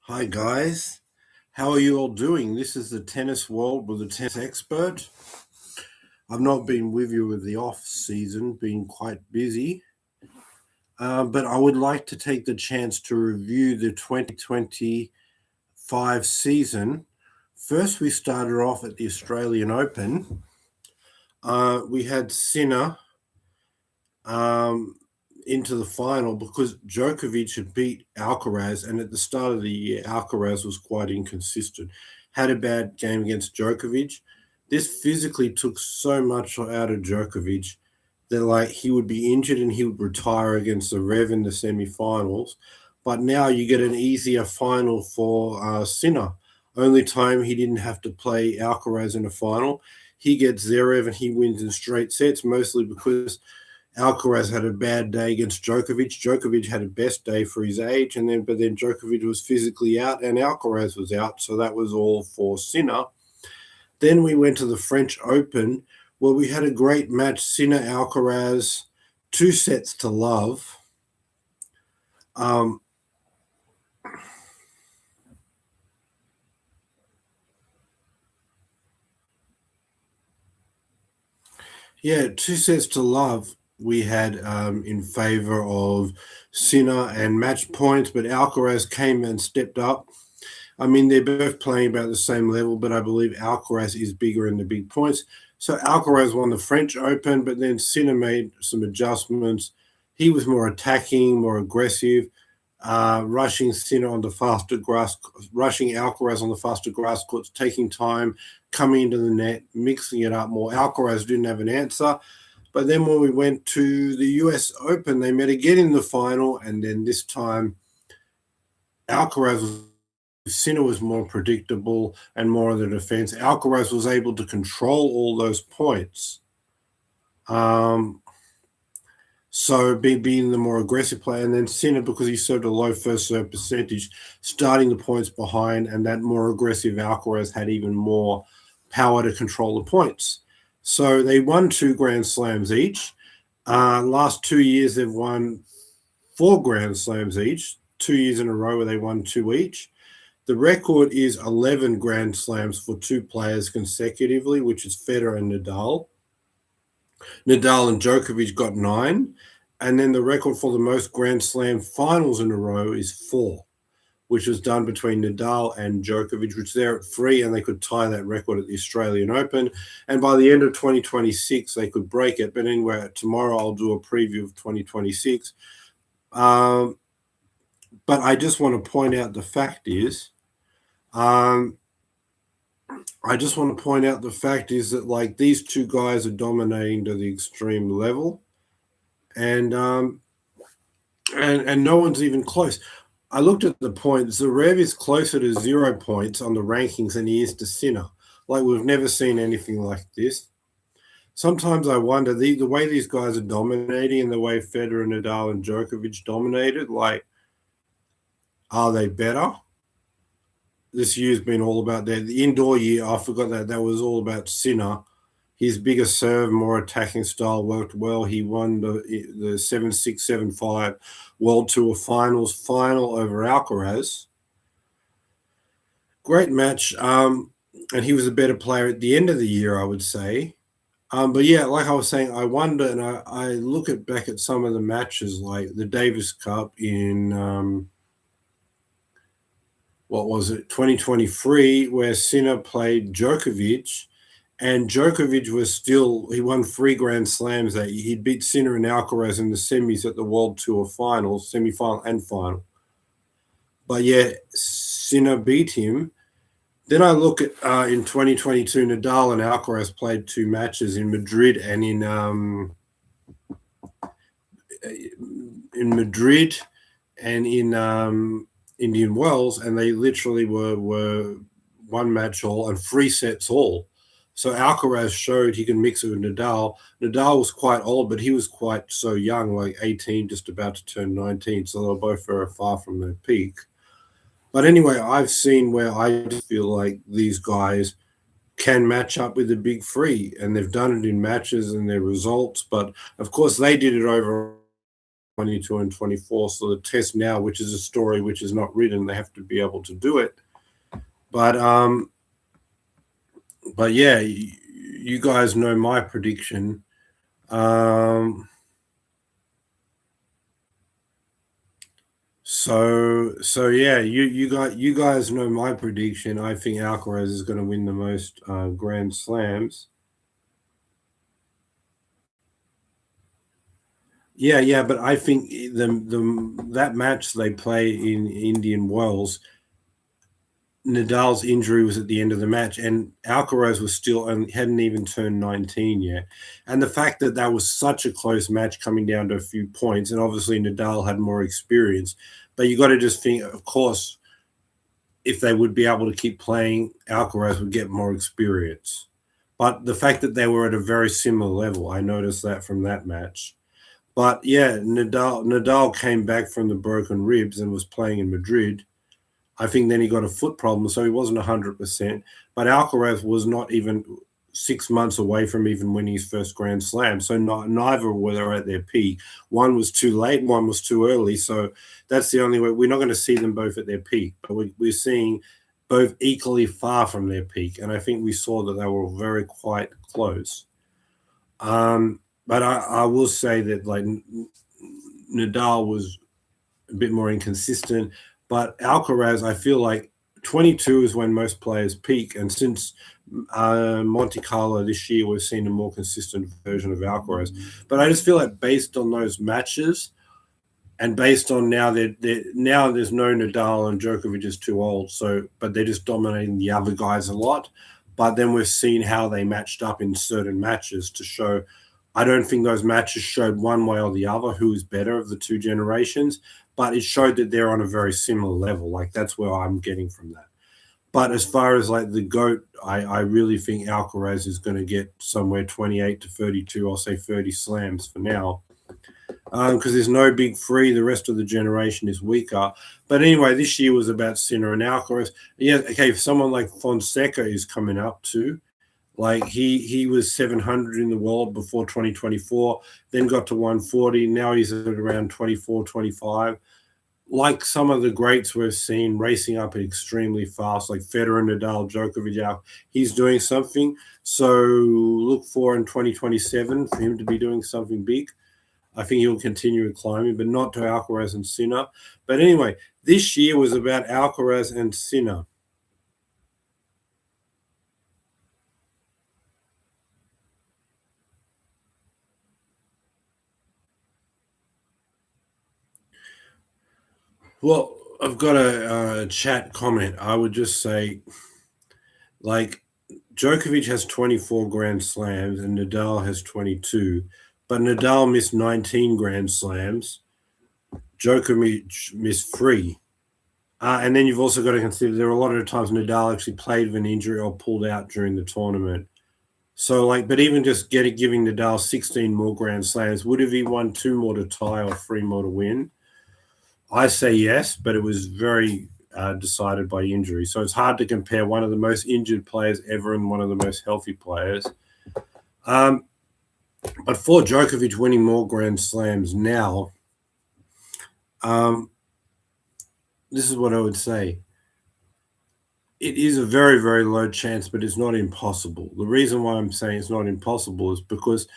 Hi guys, how are you all doing? This is the Tennis World with the tennis expert. I've not been with you with the off season, been quite busy, but I would like to take the chance to review the 2025 season. First, we started off at the Australian Open. We had Sinner um, into the final because Djokovic had beat Alcaraz, and at the start of the year, Alcaraz was quite inconsistent. Had a bad game against Djokovic. This physically took so much out of Djokovic that like he would be injured and he would retire against the Rev in the semi-finals. But now you get an easier final for Sinner. Only time he didn't have to play Alcaraz in a final. He gets Zverev and he wins in straight sets, mostly because Alcaraz had a bad day against Djokovic. Djokovic had a best day for his age, but then Djokovic was physically out and Alcaraz was out, so that was all for Sinner. Then we went to the French Open, where we had a great match: Sinner Alcaraz, 2-sets-to-love. Um, yeah, 2-sets-to-love. We had in favor of Sinner and match points, but Alcaraz came and stepped up. I mean, they're both playing about the same level, but I believe Alcaraz is bigger in the big points. So Alcaraz won the French Open, but then Sinner made some adjustments. He was more attacking, more aggressive, rushing Sinner on the faster grass, rushing Alcaraz on the faster grass courts, taking time, coming into the net, mixing it up more. Alcaraz didn't have an answer. But then when we went to the US Open, they met again in the final, and then this time Alcaraz was Sinner was more predictable and more of the defense. Alcaraz was able to control all those points. So being the more aggressive player, and then Sinner, because he served a low first serve percentage, starting the points behind, and that more aggressive Alcaraz had even more power to control the points. So they won 2 Grand Slams each. Last 2 years, they've won 4 Grand Slams each, 2 years in a row where they won 2 each. The record is 11 Grand Slams for 2 players consecutively, which is Federer and Nadal. Nadal and Djokovic got 9. And then the record for the most Grand Slam finals in a row is 4, which was done between Nadal and Djokovic, which they're at 3, and they could tie that record at the Australian Open. And by the end of 2026, they could break it. But anyway, tomorrow I'll do a preview of 2026. But I just want to point out the fact is, that like these 2 guys are dominating to the extreme level, and no one's even close. I looked at the points. Zverev is closer to 0 points on the rankings than he is to Sinner. Like we've never seen anything like this. Sometimes I wonder the way these guys are dominating and the way Federer, Nadal, and Djokovic dominated. Like, are they better? This year's been all about that. The indoor year, I forgot that was all about Sinner. His bigger serve, more attacking style worked well. He won the 7-6, 7-5 World Tour Finals final over Alcaraz. Great match. And he was a better player at the end of the year, I would say. But yeah, like I was saying, I wonder, and I look back at some of the matches, like the Davis Cup in what was it, 2023, where Sinner played Djokovic, and Djokovic he won 3 Grand Slams that year. He'd beat Sinner and Alcaraz in the semis at the World Tour Finals, semi-final and final. But yeah, Sinner beat him. Then I look at in 2022, Nadal and Alcaraz played 2 matches in Madrid and in Indian Wells, and they literally were 1 match all and 3 sets all. So Alcaraz showed he can mix it with Nadal. Nadal was quite old, but he was quite so young, like 18, just about to turn 19. So they were both very far from their peak. But anyway, I've seen where I just feel like these guys can match up with the big 3, and they've done it in matches and their results. But of course, they did it over 22 and 24. So the test now, which is a story which is not written, they have to be able to do it. But yeah, you guys know my prediction. So yeah, you guys know my prediction. I think Alcaraz is going to win the most Grand Slams. Yeah, but I think that match they play in Indian Wells, Nadal's injury was at the end of the match, and Alcaraz was still and hadn't even turned 19 yet. And the fact that that was such a close match coming down to a few points, and obviously Nadal had more experience, but you got to just think, of course, if they would be able to keep playing, Alcaraz would get more experience. But the fact that they were at a very similar level, I noticed that from that match. But yeah, Nadal came back from the broken ribs and was playing in Madrid. I think then he got a foot problem, so he wasn't 100%. But Alcaraz was not even 6 months away from even winning his first Grand Slam. So neither were at their peak. One was too late, one was too early. So that's the only way. We're not going to see them both at their peak, but we're seeing both equally far from their peak. And I think we saw that they were very quite close. But I will say that like Nadal was a bit more inconsistent, but Alcaraz, I feel like 22 is when most players peak, and since Monte Carlo this year, we've seen a more consistent version of Alcaraz. But I just feel like based on those matches, and based on now now there's no Nadal and Djokovic is too old, but they're just dominating the other guys a lot. But then we've seen how they matched up in certain matches to show. I don't think those matches showed one way or the other who is better of the two generations, but it showed that they're on a very similar level. Like that's where I'm getting from that. But as far as like the GOAT, I really think Alcaraz is going to get somewhere 28 to 32, I'll say 30 slams for now. Because there's no big three. The rest of the generation is weaker. But anyway, this year was about Sinner and Alcaraz. Yeah, okay, if someone like Fonseca is coming up too, like he was 700 in the world before 2024, then got to 140. Now he's at around 24, 25. Like some of the greats we've seen racing up extremely fast, like Federer, Nadal, Djokovic, he's doing something. So look for in 2027 for him to be doing something big. I think he'll continue climbing, but not to Alcaraz and Sinner. But anyway, this year was about Alcaraz and Sinner. Well, I've got a chat comment. I would just say, like, Djokovic has 24 Grand Slams and Nadal has 22, but Nadal missed 19 Grand Slams. Djokovic missed 3. And then you've also got to consider there are a lot of times Nadal actually played with an injury or pulled out during the tournament. So, like, but even just giving Nadal 16 more Grand Slams, would have he won 2 more to tie or 3 more to win? I say yes, but it was very decided by injury. So it's hard to compare one of the most injured players ever and one of the most healthy players. But for Djokovic winning more Grand Slams now, this is what I would say. It is a very, very low chance, but it's not impossible. The reason why I'm saying it's not impossible is because,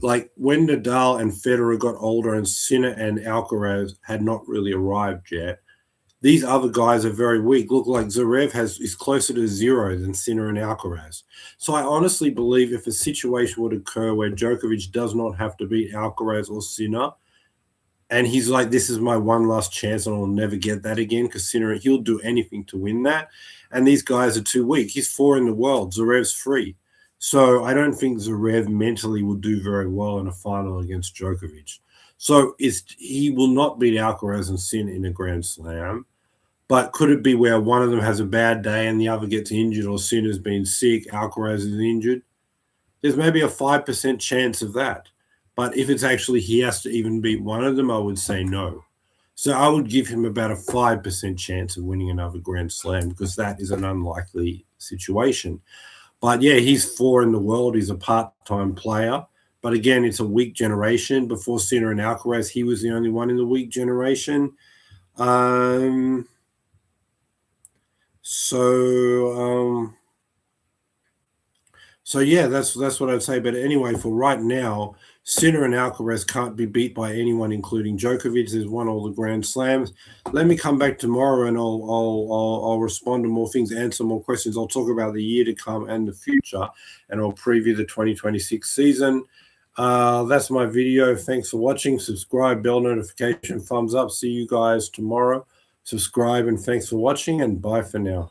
like, when Nadal and Federer got older and Sinner and Alcaraz had not really arrived yet, these other guys are very weak. Look, like Zverev is closer to 0 than Sinner and Alcaraz. So I honestly believe if a situation would occur where Djokovic does not have to beat Alcaraz or Sinner, and he's like, this is my one last chance and I'll never get that again because Sinner, he'll do anything to win that. And these guys are too weak. He's 4 in the world. Zverev's 3. So I don't think Zverev mentally will do very well in a final against Djokovic. So he will not beat Alcaraz and Sinner in a Grand Slam. But could it be where one of them has a bad day and the other gets injured, or Sinner's been sick, Alcaraz is injured? There's maybe a 5% chance of that. But if it's actually he has to even beat one of them, I would say no. So I would give him about a 5% chance of winning another Grand Slam because that is an unlikely situation. But yeah, he's 4 in the world. He's a part-time player. But again, it's a weak generation. Before Sinner and Alcaraz, he was the only one in the weak generation. So yeah, that's what I'd say. But anyway, for right now, Sinner and Alcaraz can't be beat by anyone, including Djokovic, who's won all the Grand Slams. Let me come back tomorrow, and I'll respond to more things, answer more questions. I'll talk about the year to come and the future, and I'll preview the 2026 season. That's my video. Thanks for watching. Subscribe, bell notification, thumbs up. See you guys tomorrow. Subscribe, and thanks for watching, and bye for now.